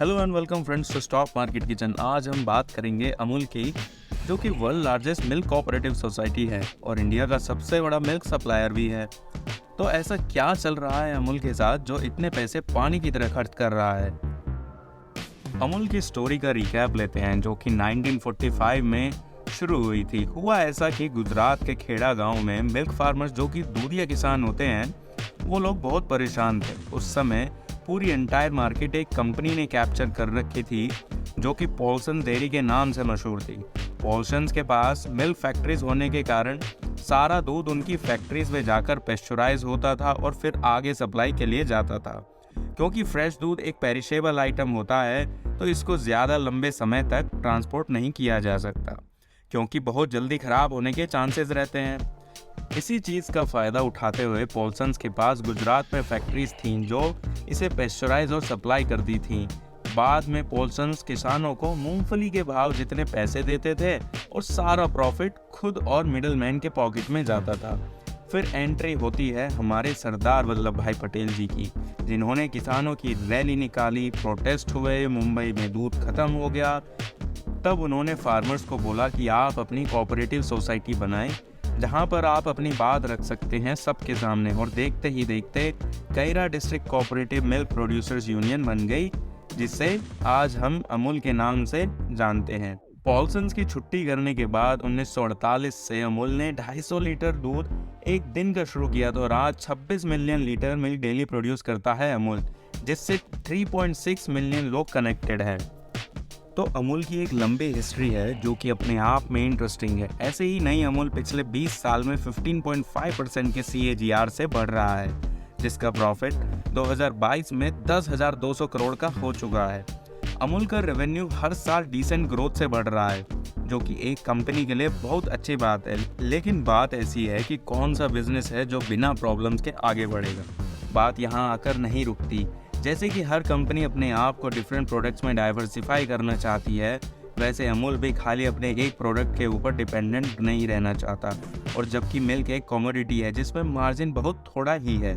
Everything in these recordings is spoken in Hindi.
Hello and welcome friends to stock market kitchen. आज हम बात करेंगे अमूल की, जो कि world largest milk cooperative society है और इंडिया का सबसे बड़ा मिल्क सप्लायर भी है। तो ऐसा क्या चल रहा है अमूल के साथ जो इतने पैसे पानी की तरह खर्च कर रहा है। अमूल की स्टोरी का रिकैप लेते हैं, जो कि 1945 में शुरू हुई थी। हुआ ऐसा कि गुजरात के खेड़ा गांव में मिल्क फार्मर्स, जो कि दूधिया किसान होते हैं, वो लोग बहुत परेशान थे। उस समय पूरी एंटायर मार्केट एक कंपनी ने कैप्चर कर रखी थी, जो कि पॉल्सन डेयरी के नाम से मशहूर थी। पॉल्सन्स के पास मिल्क फैक्ट्रीज होने के कारण सारा दूध उनकी फैक्ट्रीज में जाकर पेस्चराइज होता था और फिर आगे सप्लाई के लिए जाता था। क्योंकि फ्रेश दूध एक पेरिशेबल आइटम होता है, तो इसको ज़्यादा लंबे समय तक ट्रांसपोर्ट नहीं किया जा सकता, क्योंकि बहुत जल्दी ख़राब होने के चांसेस रहते हैं। इसी चीज़ का फ़ायदा उठाते हुए पॉल्सन्स के पास गुजरात में फैक्ट्रीज थीं जो इसे पेस्चराइज और सप्लाई करती थीं। बाद में पॉल्सन्स किसानों को मूंगफली के भाव जितने पैसे देते थे और सारा प्रॉफिट खुद और मिडलमैन के पॉकेट में जाता था। फिर एंट्री होती है हमारे सरदार वल्लभ भाई पटेल जी की, जिन्होंने किसानों की रैली निकाली, प्रोटेस्ट हुए, मुंबई में दूध खत्म हो गया। तब उन्होंने फार्मर्स को बोला कि आप अपनी कोऑपरेटिव सोसाइटी बनाएं, जहां पर आप अपनी बात रख सकते हैं सबके सामने। और देखते ही देखते Kaira district cooperative milk producers union बन गई, जिसे आज हम अमूल के नाम से जानते हैं। पॉल्सन्स की छुट्टी करने के बाद 1948 से अमूल ने 250 लीटर दूध एक दिन का शुरू किया, तो आज 26 million litre milk daily produce करता है अमूल, जिससे 3.6 मिलियन लोग कनेक्टेड हैं। तो अमूल की एक लंबी हिस्ट्री है, जो कि अपने आप में इंटरेस्टिंग है। ऐसे ही नई अमूल पिछले 20 साल में 15.5% के CAGR से बढ़ रहा है, जिसका प्रॉफिट 2022 में 10,200 करोड़ का हो चुका है। अमूल का रेवेन्यू हर साल डिसेंट ग्रोथ से बढ़ रहा है, जो कि एक कंपनी के लिए बहुत अच्छी बात है। लेकिन बात ऐसी है कि कौन सा बिजनेस है जो बिना प्रॉब्लम्स के आगे बढ़ेगा। बात यहाँ आकर नहीं रुकती। जैसे कि हर कंपनी अपने आप को डिफरेंट प्रोडक्ट्स में डाइवर्सिफाई करना चाहती है, वैसे अमूल भी खाली अपने एक प्रोडक्ट के ऊपर डिपेंडेंट नहीं रहना चाहता। और जबकि मिल्क एक कमोडिटी है जिसमें मार्जिन बहुत थोड़ा ही है,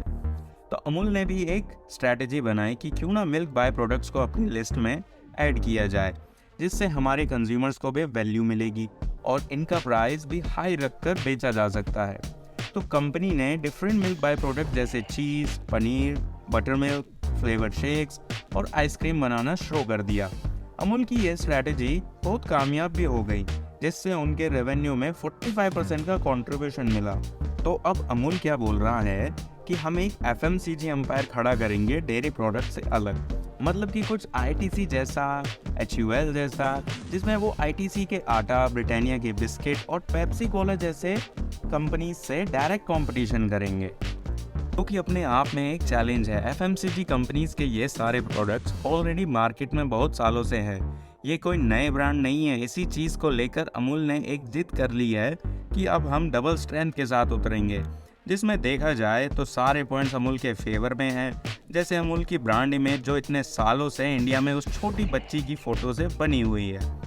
तो अमूल ने भी एक स्ट्रैटेजी बनाई कि क्यों ना मिल्क बाय प्रोडक्ट्स को अपनी लिस्ट में ऐड किया जाए, जिससे हमारे कंज्यूमर्स को भी वैल्यू मिलेगी और इनका प्राइस भी हाई रखकर बेचा जा सकता है। तो कंपनी ने डिफरेंट मिल्क बाय प्रोडक्ट जैसे cheese, paneer, butter milk, flavoured shakes और आइसक्रीम बनाना शुरू कर दिया। अमूल की ये स्ट्रैटेजी बहुत कामयाब भी हो गई, जिससे उनके रेवेन्यू में 45% का कंट्रीब्यूशन मिला। तो अब अमूल क्या बोल रहा है कि हम एक FMCG एम्पायर खड़ा करेंगे डेयरी प्रोडक्ट से अलग, मतलब कि कुछ ITC जैसा, HUL जैसा, जिसमें वो ITC के आटा, ब्रिटानिया के बिस्किट और पेप्सी कोला जैसे कंपनी से डायरेक्ट कंपटीशन करेंगे, क्योंकि अपने आप में एक चैलेंज है। FMCG कंपनीज के ये सारे प्रोडक्ट्स ऑलरेडी मार्केट में बहुत सालों से हैं, ये कोई नए ब्रांड नहीं है। इसी चीज़ को लेकर अमूल ने एक जिद कर ली है कि अब हम डबल स्ट्रेंथ के साथ उतरेंगे, जिसमें देखा जाए तो सारे पॉइंट्स अमूल के फेवर में हैं। जैसे अमूल की ब्रांड इमेज, जो इतने सालों से इंडिया में उस छोटी बच्ची की फ़ोटो से बनी हुई है।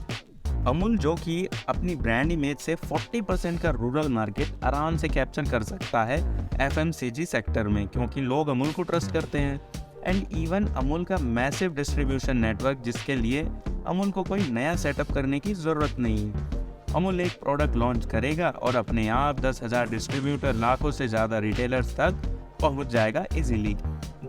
अमूल जो कि अपनी ब्रांड इमेज से 40% का रूरल मार्केट आराम से कैप्चर कर सकता है FMCG सेक्टर में, क्योंकि लोग अमूल को ट्रस्ट करते हैं। एंड इवन अमूल का मैसिव डिस्ट्रीब्यूशन नेटवर्क, जिसके लिए अमूल को कोई नया सेटअप करने की ज़रूरत नहीं है। अमूल एक प्रोडक्ट लॉन्च करेगा और अपने आप 10,000 डिस्ट्रीब्यूटर, लाखों से ज़्यादा रिटेलर्स तक पहुंच जाएगा इजीली।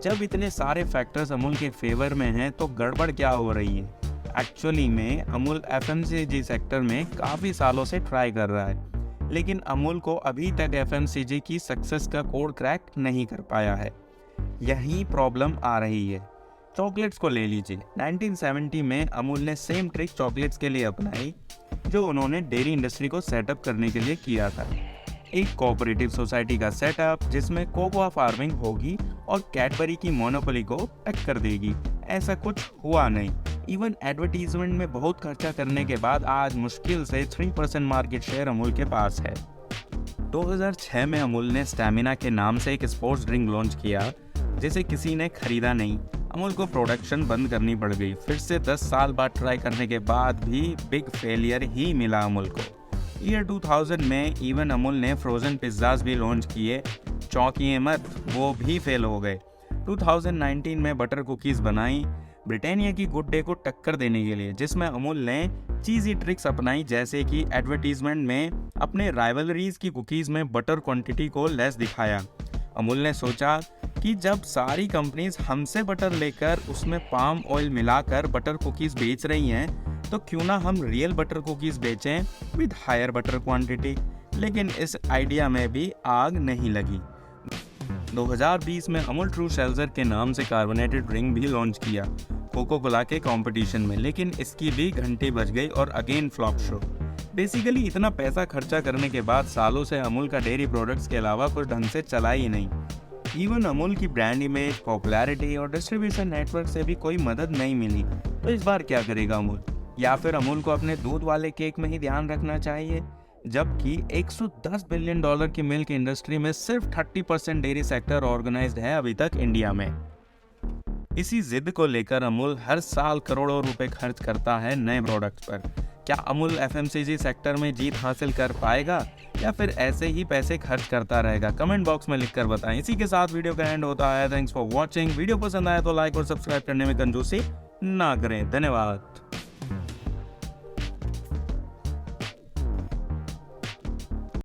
जब इतने सारे फैक्टर्स अमूल के फेवर में हैं, तो गड़बड़ क्या हो रही है? एक्चुअली में अमूल FMCG सेक्टर में काफ़ी सालों से ट्राई कर रहा है, लेकिन अमूल को अभी तक FMCG की सक्सेस का कोड क्रैक नहीं कर पाया है। यही प्रॉब्लम आ रही है। चॉकलेट्स को ले लीजिए। 1970 में अमूल ने सेम ट्रिक चॉकलेट्स के लिए अपनाई, जो उन्होंने डेयरी इंडस्ट्री को सेटअप करने के लिए किया था। एक कोऑपरेटिव सोसाइटी का सेटअप, जिसमें कोकोआ फार्मिंग होगी और कैडबरी की मोनोपोली को टक्कर देगी। ऐसा कुछ हुआ नहीं। इवन एडवर्टीजमेंट में बहुत खर्चा करने के बाद आज मुश्किल से 3% मार्केट शेयर अमूल के पास है। 2006 में अमूल ने स्टैमिना के नाम से एक स्पोर्ट्स ड्रिंक लॉन्च किया, जिसे किसी ने खरीदा नहीं। अमूल को प्रोडक्शन बंद करनी पड़ गई। फिर से 10 साल बाद ट्राई करने के बाद भी बिग फेलियर ही मिला अमूल को। ईयर 2000 में इवन अमूल ने फ्रोजन पिज्ज़ाज भी लॉन्च किए। चौंकिए मत, वो भी फेल हो गए। 2019 में बटर कुकीज़ बनाई, ब्रिटानिया की गुड डे को टक्कर देने के लिए, जिसमें अमूल ने चीज़ी ट्रिक्स अपनाई, जैसे कि एडवर्टीजमेंट में अपने राइवलरीज की कुकीज़ में बटर क्वांटिटी को लेस दिखाया। अमूल ने सोचा कि जब सारी कंपनीज हमसे बटर लेकर उसमें पाम ऑयल मिलाकर बटर कुकीज़ बेच रही हैं, तो क्यों ना हम रियल बटर कुकीज़ बेचें विद हायर बटर क्वांटिटी। लेकिन इस आइडिया में भी आग नहीं लगी। 2020 में अमूल ट्रू सेल्जर के नाम से कार्बोनेटेड ड्रिंक भी लॉन्च किया कोको कोला के कंपटीशन में, लेकिन इसकी भी घंटी बज गई और अगेन फ्लॉप शो। बेसिकली इतना पैसा खर्चा करने के बाद सालों से अमूल का डेयरी प्रोडक्ट्स के अलावा कुछ ढंग से चला ही नहीं। इवन अमूल की ब्रांड इमेज, पॉपुलैरिटी और डिस्ट्रीब्यूशन नेटवर्क से भी कोई मदद नहीं मिली। तो इस बार क्या करेगा अमूल? या फिर अमूल को अपने दूध वाले केक में ही ध्यान रखना चाहिए? जबकि $110 बिलियन की मिल्क इंडस्ट्री में सिर्फ 30% डेयरी सेक्टर ऑर्गेनाइज्ड है अभी तक इंडिया में। इसी जिद को लेकर अमूल हर साल करोड़ों रुपए खर्च करता है नए प्रोडक्ट्स पर। क्या अमूल एफएमसीजी सेक्टर में जीत हासिल कर पाएगा या फिर ऐसे ही पैसे खर्च करता रहेगा? कमेंट बॉक्स में लिखकर बताएं। इसी के साथ वीडियो का एंड होता है। Thanks for watching. वीडियो पसंद आया तो लाइक और सब्सक्राइब करने में कंजूसी ना करें। धन्यवाद।